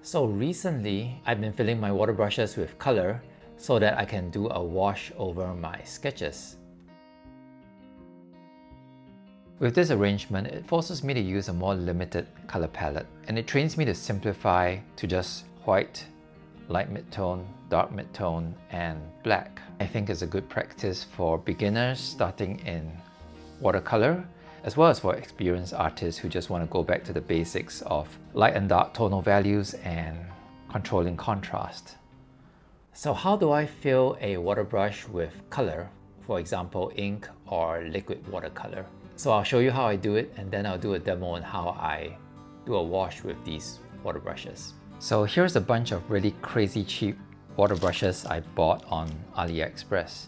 So recently, I've been filling my water brushes with color so that I can do a wash over my sketches. With this arrangement, it forces me to use a more limited color palette, and it trains me to simplify to just white, light mid-tone, dark mid-tone, and black. I think it's a good practice for beginners starting in watercolor, as well as for experienced artists who just want to go back to the basics of light and dark tonal values and controlling contrast. So how do I fill a water brush with color, for example ink or liquid watercolor? So I'll show you how I do it, and then I'll do a demo on how I do a wash with these water brushes. So here's a bunch of really crazy cheap water brushes I bought on AliExpress.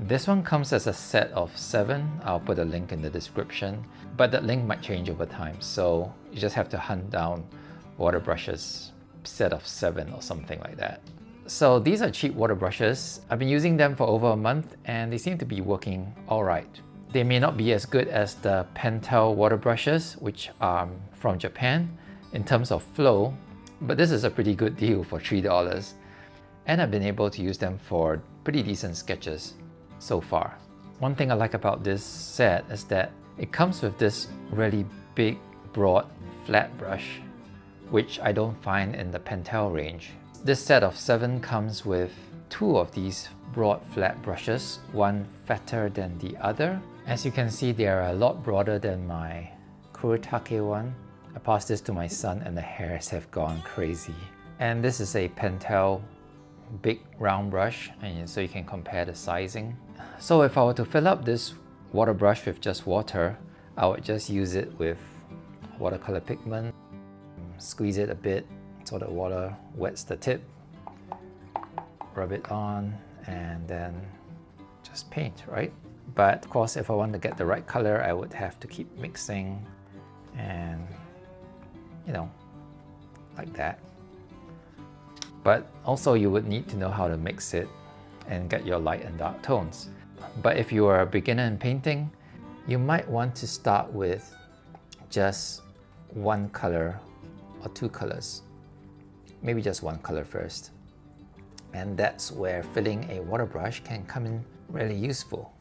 This one comes as a set of 7. I'll put a link in the description, but that link might change over time, so you just have to hunt down water brushes set of 7 or something like that. So these are cheap water brushes. I've been using them for over a month and they seem to be working alright. They may not be as good as the Pentel water brushes, which are from Japan, in terms of flow, but this is a pretty good deal for $3. And I've been able to use them for pretty decent sketches so far. One thing I like about this set is that it comes with this really big, broad, flat brush, which I don't find in the Pentel range. This set of 7 comes with 2 of these broad flat brushes, one fatter than the other. As you can see, they are a lot broader than my Kuretake one. I passed this to my son and the hairs have gone crazy. And this is a Pentel big round brush, and so you can compare the sizing. So if I were to fill up this water brush with just water, I would just use it with watercolor pigment, squeeze it a bit so the water wets the tip, rub it on, and then just paint, right? But of course, if I want to get the right color, I would have to keep mixing and, you know, like that. But also you would need to know how to mix it and get your light and dark tones. But if you are a beginner in painting, you might want to start with just one color or 2 colors. Maybe just one color first. And that's where filling a water brush can come in really useful.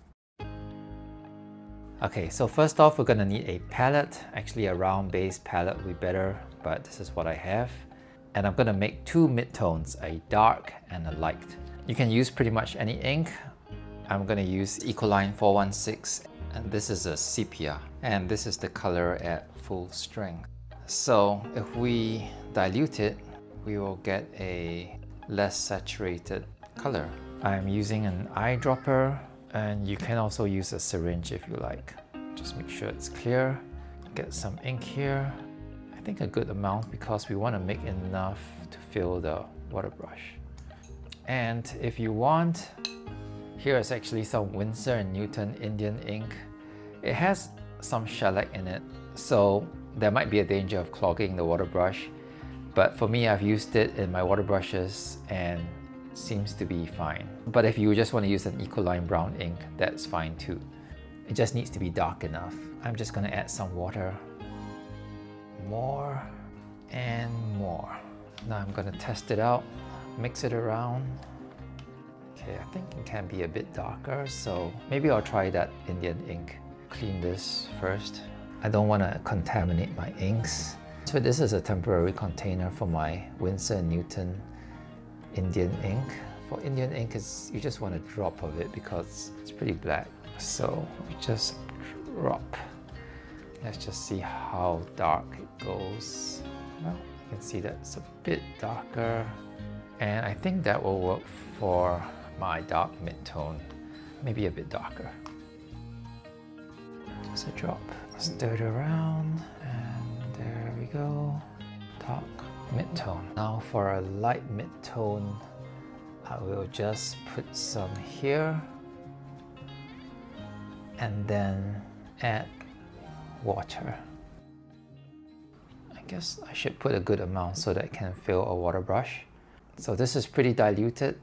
Okay, so first off, we're gonna need a palette. Actually, a round base palette would be better, but this is what I have. And I'm gonna make 2 midtones, a dark and a light. You can use pretty much any ink. I'm gonna use Ecoline 416, and this is a sepia, and this is the color at full strength. So if we dilute it, we will get a less saturated color. I'm using an eyedropper, and you can also use a syringe if you like. Just make sure it's clear. Get some ink here. I think a good amount because we want to make enough to fill the water brush. And if you want, here is actually some Winsor & Newton Indian ink. It has some shellac in it, so there might be a danger of clogging the water brush. But for me, I've used it in my water brushes and it seems to be fine. But if you just want to use an Ecoline brown ink, that's fine too. It just needs to be dark enough. I'm just going to add some water. More and more. Now I'm going to test it out, mix it around. Okay, I think it can be a bit darker, so maybe I'll try that Indian ink. Clean this first. I don't want to contaminate my inks. So this is a temporary container for my Winsor & Newton Indian ink. For Indian ink, you just want a drop of it because it's pretty black. So we just drop. Let's just see how dark it goes. Well, you can see that it's a bit darker. And I think that will work for my dark mid-tone. Maybe a bit darker. Just a drop. Stir it around, and there we go. Dark mid-tone. Now for a light mid-tone, I will just put some here. And then add water. I guess I should put a good amount so that it can fill a water brush. So this is pretty diluted.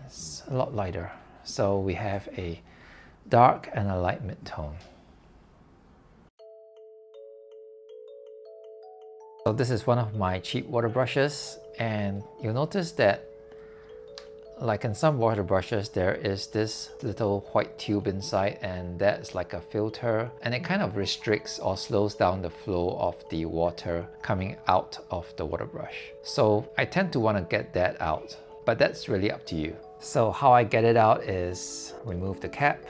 It's a lot lighter. So we have a dark and a light mid-tone. So this is one of my cheap water brushes, and you'll notice that like in some water brushes, there is this little white tube inside, and that's like a filter, and it kind of restricts or slows down the flow of the water coming out of the water brush. So I tend to want to get that out, but that's really up to you. So how I get it out is remove the cap,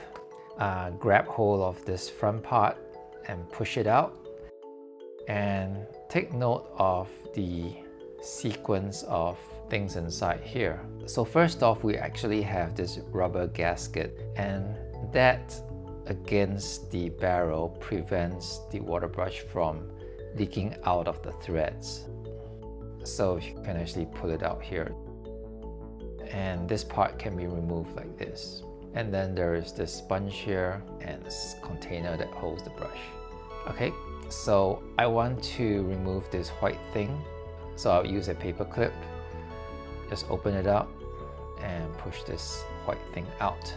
grab hold of this front part and push it out, and take note of the sequence of things inside here. So first off, we actually have this rubber gasket, and that against the barrel prevents the water brush from leaking out of the threads. So you can actually pull it out here, and this part can be removed like this. And then there is this sponge here and this container that holds the brush. Okay, so I want to remove this white thing, so I'll use a paper clip. Just open it up and push this white thing out,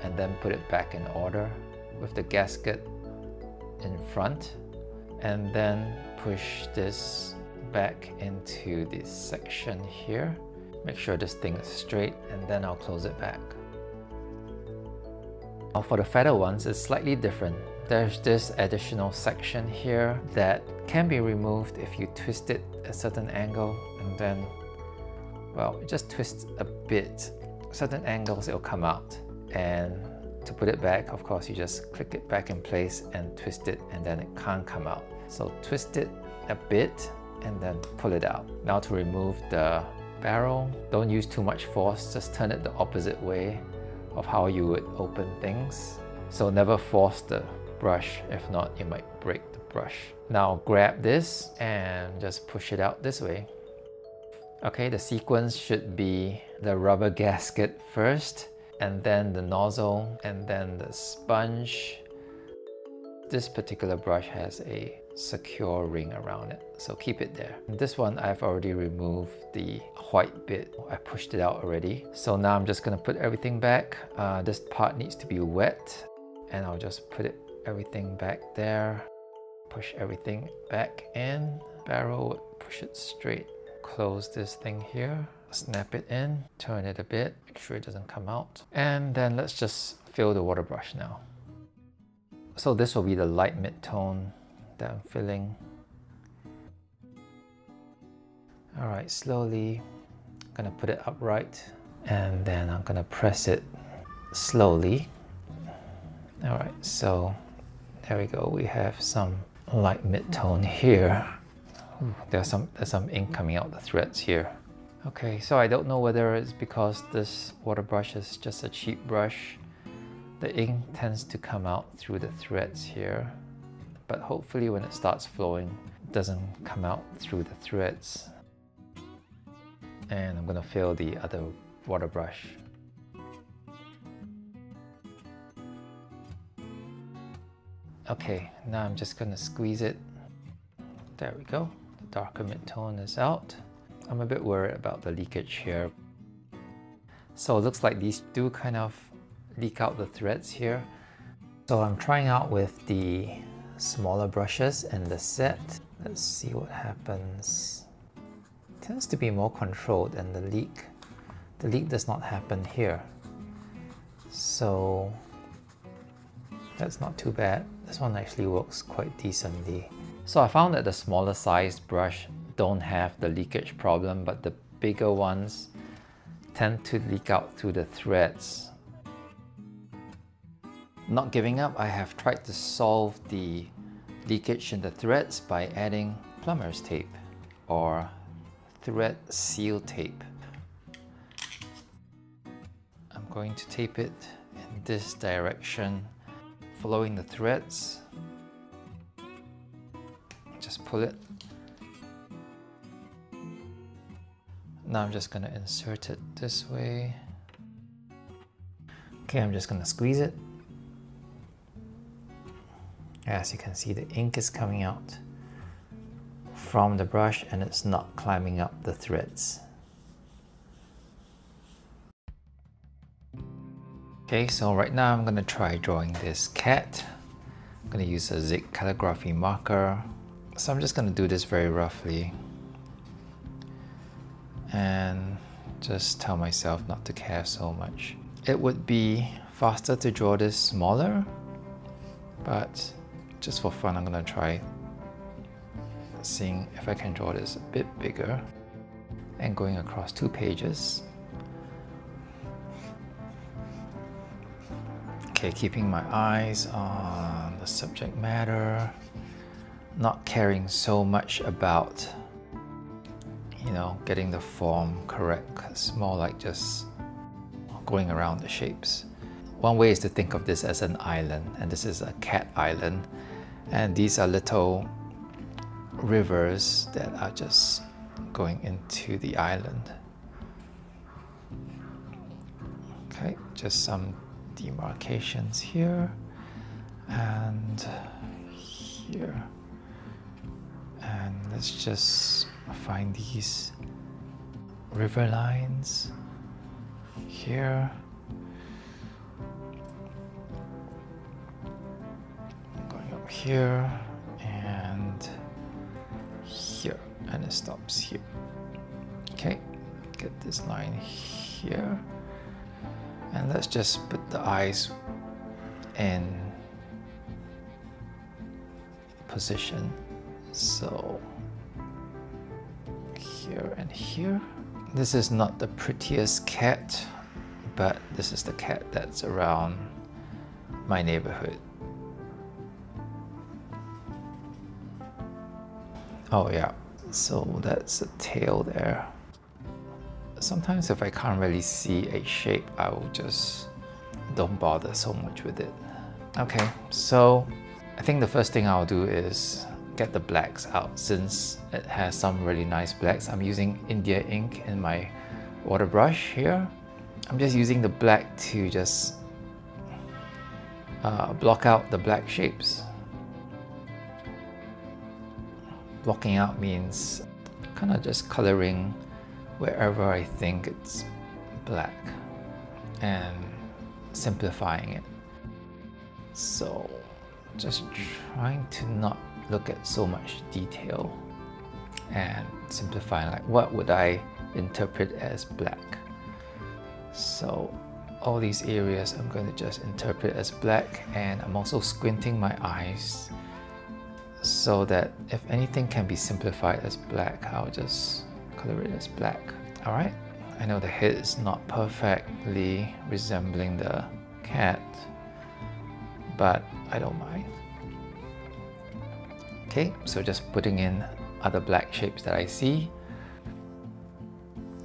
and then put it back in order with the gasket in front, and then push this back into this section here. Make sure this thing is straight, and then I'll close it back. Now for the feather ones, it's slightly different. There's this additional section here that can be removed if you twist it at a certain angle, and then, well, just twist a bit. Certain angles, it'll come out. And to put it back, of course, you just click it back in place and twist it, and then it can't come out. So twist it a bit and then pull it out. Now to remove the barrel, don't use too much force, just turn it the opposite way of how you would open things. So never force the brush, if not you might break the brush. Now grab this and just push it out this way. Okay, the sequence should be the rubber gasket first, and then the nozzle, and then the sponge. This particular brush has a secure ring around it, so keep it there. This one I've already removed the white bit. I pushed it out already. So now I'm just going to put everything back. This part needs to be wet, and I'll just put everything back there. Push everything back in. Barrel, push it straight. Close this thing here, snap it in, turn it a bit, make sure it doesn't come out. And then let's just fill the water brush now. So this will be the light mid-tone that I'm filling. Alright, slowly, I'm gonna put it upright, and then I'm gonna press it slowly. Alright, so there we go, we have some light mid-tone here. Ooh, there's some ink coming out the threads here. Okay, so I don't know whether it's because this water brush is just a cheap brush. The ink tends to come out through the threads here, but hopefully when it starts flowing, it doesn't come out through the threads. And I'm gonna fill the other water brush. Okay, now I'm just gonna squeeze it. There we go. The darker mid-tone is out. I'm a bit worried about the leakage here. So it looks like these do kind of leak out the threads here. So I'm trying out with the smaller brushes in the set. Let's see what happens. It tends to be more controlled, and the leak does not happen here. So that's not too bad. This one actually works quite decently. So I found that the smaller sized brush don't have the leakage problem, but the bigger ones tend to leak out through the threads. Not giving up, I have tried to solve the leakage in the threads by adding plumber's tape or thread seal tape. I'm going to tape it in this direction, following the threads. Just pull it. Now I'm just going to insert it this way. Okay, I'm just going to squeeze it. As you can see, the ink is coming out from the brush and it's not climbing up the threads. Okay, so right now I'm going to try drawing this cat. I'm going to use a Zig calligraphy marker. So I'm just going to do this very roughly and just tell myself not to care so much. It would be faster to draw this smaller, but just for fun I'm going to try seeing if I can draw this a bit bigger and going across 2 pages. Okay, keeping my eyes on the subject matter, not caring so much about, you know, getting the form correct. It's more like just going around the shapes. One way is to think of this as an island, and this is a cat island, and these are little rivers that are just going into the island. Okay, just some demarcations here and here, and let's just find these river lines here, going up here and here, and it stops here. Okay, get this line here, and let's just put the eyes in position. So here and here. This is not the prettiest cat, but this is the cat that's around my neighborhood. Oh yeah, so that's a tail there. Sometimes if I can't really see a shape, I will just don't bother so much with it. Okay, so I think the first thing I'll do is get the blacks out. Since it has some really nice blacks, I'm using India ink in my water brush here. I'm just using the black to just block out the black shapes. Blocking out means kind of just coloring wherever I think it's black and simplifying it. So just trying to not look at so much detail and simplifying, like what would I interpret as black. So all these areas I'm going to just interpret as black, and I'm also squinting my eyes so that if anything can be simplified as black, I'll just color it as black. Alright, I know the head is not perfectly resembling the cat, but I don't mind. Okay, so just putting in other black shapes that I see,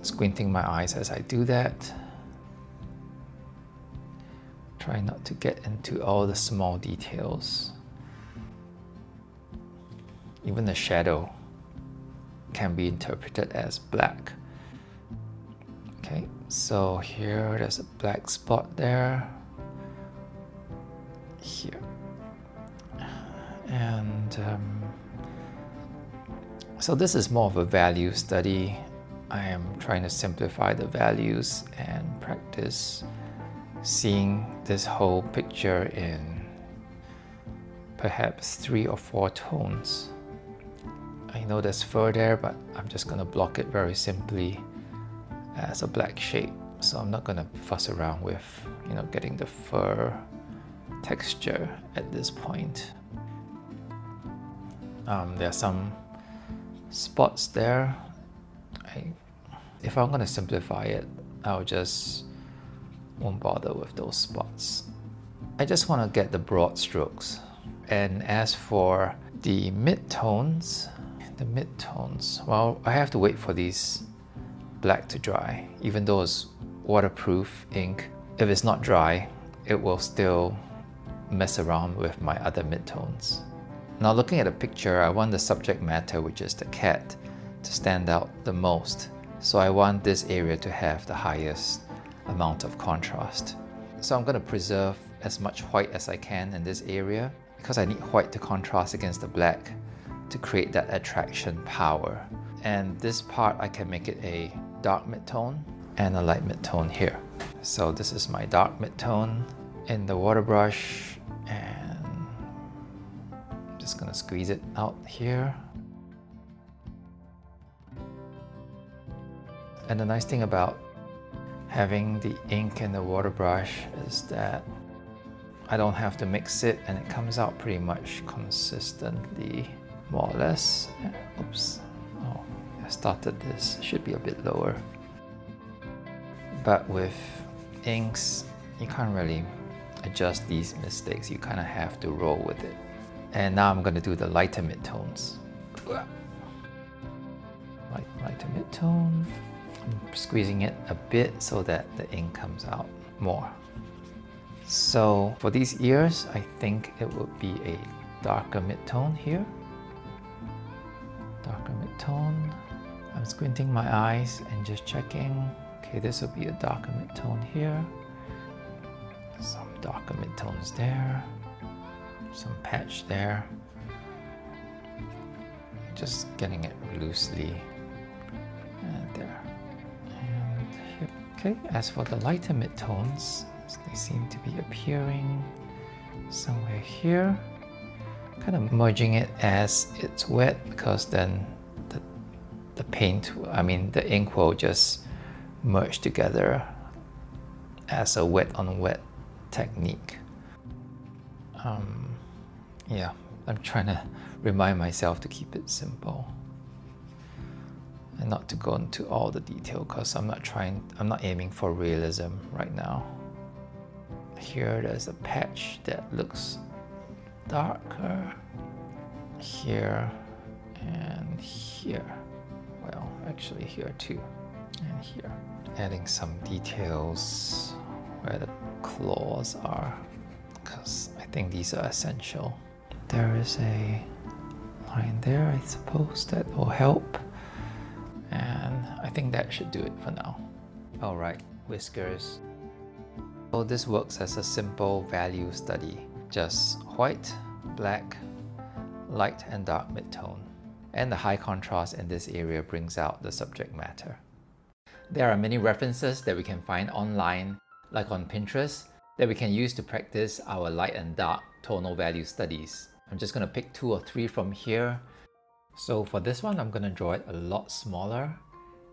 squinting my eyes as I do that. Try not to get into all the small details. Even the shadow can be interpreted as black. Okay, so here there's a black spot there, here, and so this is more of a value study. I am trying to simplify the values and practice seeing this whole picture in perhaps 3 or 4 tones. I know there's fur there, but I'm just going to block it very simply as a black shape. So I'm not going to fuss around with, you know, getting the fur texture at this point. There are some spots there. If I'm going to simplify it, I'll just won't bother with those spots. I just want to get the broad strokes. And as for the midtones, well, I have to wait for these black to dry. Even though it's waterproof ink, if it's not dry, it will still mess around with my other midtones. Now looking at the picture, I want the subject matter, which is the cat, to stand out the most. So I want this area to have the highest amount of contrast. So I'm going to preserve as much white as I can in this area, because I need white to contrast against the black to create that attraction power. And this part I can make it a dark midtone and a light midtone here. So this is my dark midtone in the water brush, and I'm just going gonna squeeze it out here. And the nice thing about having the ink and the water brush is that I don't have to mix it and it comes out pretty much consistently, more or less. Oops, oh, I started this, should be a bit lower. But with inks, you can't really adjust these mistakes, you kind of have to roll with it. And now I'm going to do the lighter midtones. Lighter midtone. I'm squeezing it a bit so that the ink comes out more. So for these ears, I think it would be a darker midtone here. Darker midtone. I'm squinting my eyes and just checking. Okay, this will be a darker midtone here. Some darker midtones there. Some patch there. Just getting it loosely. And there. And here. Okay, as for the lighter midtones, they seem to be appearing somewhere here. Kind of merging it as it's wet, because then the paint, the ink will just merge together as a wet on wet technique. Yeah, I'm trying to remind myself to keep it simple and not to go into all the detail, because I'm not aiming for realism right now. Here there's a patch that looks darker. Here and here. Well, actually here too. And here. Adding some details where the claws are, because I think these are essential. There is a line there, I suppose, that will help. And I think that should do it for now. Alright, whiskers. So this works as a simple value study. Just white, black, light and dark midtone. And the high contrast in this area brings out the subject matter. There are many references that we can find online, like on Pinterest, that we can use to practice our light and dark tonal value studies. I'm just going to pick 2 or 3 from here. So for this one, I'm going to draw it a lot smaller,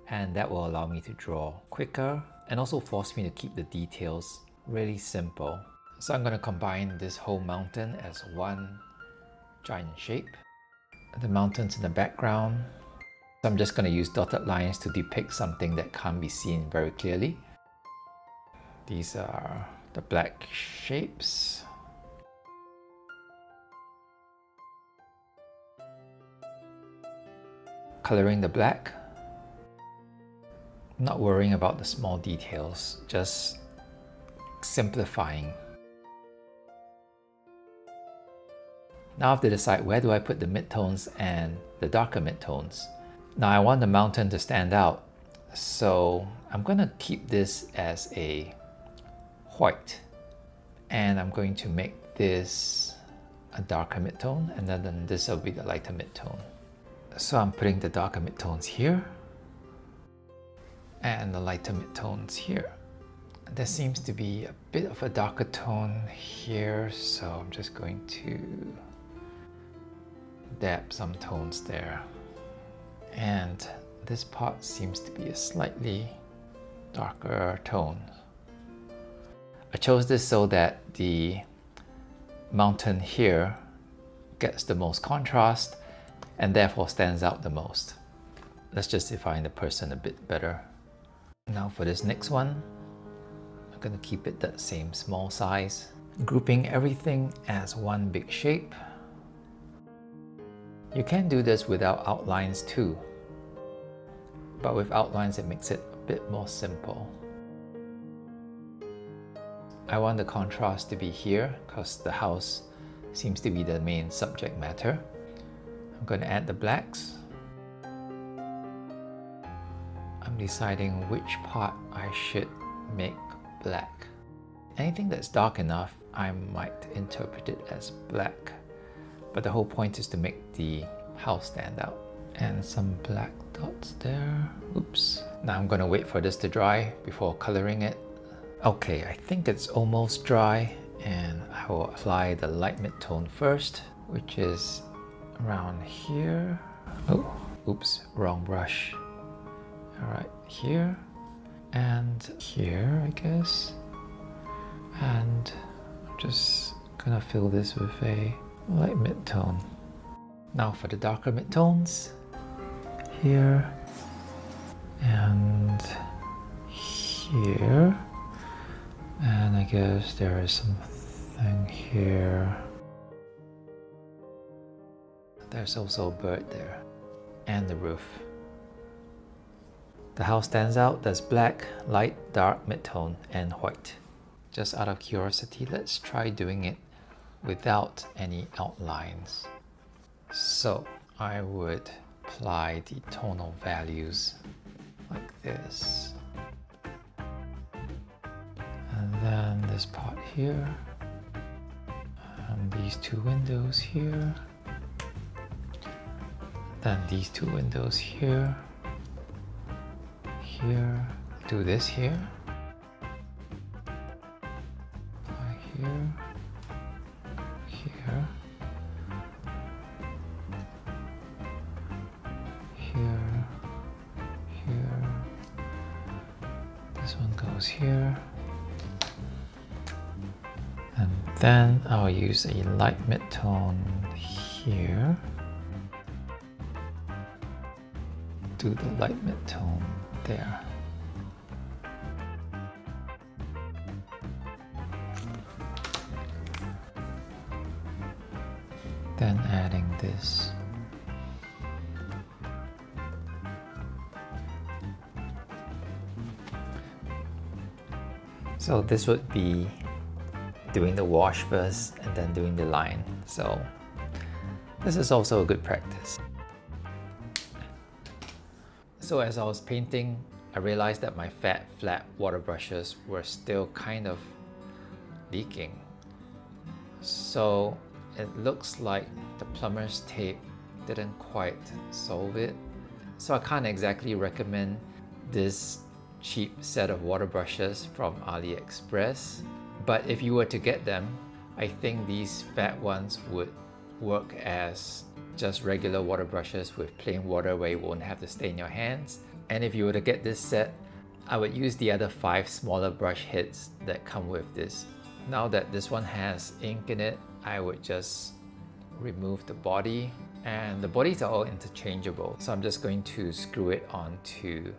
and that will allow me to draw quicker and also force me to keep the details really simple. So I'm going to combine this whole mountain as one giant shape. The mountain's in the background. So I'm just going to use dotted lines to depict something that can't be seen very clearly. These are the black shapes. Coloring the black. Not worrying about the small details, just simplifying. Now I have to decide, where do I put the midtones and the darker midtones. Now I want the mountain to stand out, so I'm going to keep this as a white, and I'm going to make this a darker midtone, and then this will be the lighter midtone. So I'm putting the darker midtones here and the lighter midtones here. There seems to be a bit of a darker tone here, so I'm just going to dab some tones there. And this part seems to be a slightly darker tone. I chose this so that the mountain here gets the most contrast and therefore stands out the most. Let's just define the person a bit better. Now for this next one, I'm going to keep it that same small size, grouping everything as one big shape. You can do this without outlines too, but with outlines it makes it a bit more simple. I want the contrast to be here because the house seems to be the main subject matter. I'm going to add the blacks. I'm deciding which part I should make black. Anything that's dark enough, I might interpret it as black. But the whole point is to make the house stand out. And some black dots there. Oops. Now I'm going to wait for this to dry before coloring it. Okay, I think it's almost dry, and I will apply the light mid-tone first, which is around here. Oh, oops, wrong brush. All right, here and here, I guess. And I'm just gonna fill this with a light mid-tone. Now for the darker mid-tones, here and here, and I guess there is something here. There's also a bird there, and the roof. The house stands out. There's black, light, dark, mid-tone, and white. Just out of curiosity, let's try doing it without any outlines. So I would apply the tonal values like this. And then this part here, and these two windows here, then these two windows here, here, do this here, apply here, here, here, here, this one goes here, and then I'll use a light mid-tone here, do the light mid-tone there. Then adding this. So this would be doing the wash first and then doing the line. So this is also a good practice. So as I was painting, I realized that my flat water brushes were still kind of leaking. So it looks like the plumber's tape didn't quite solve it. So I can't exactly recommend this cheap set of water brushes from AliExpress. But if you were to get them, I think these fat ones would work as just regular water brushes with plain water where you won't have to stain your hands. And if you were to get this set, I would use the other 5 smaller brush heads that come with this. Now that this one has ink in it, I would just remove the body, and the bodies are all interchangeable. So I'm just going to screw it onto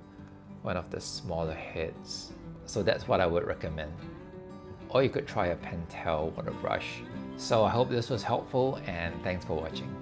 one of the smaller heads. So that's what I would recommend. Or you could try a Pentel water brush. So I hope this was helpful, and thanks for watching.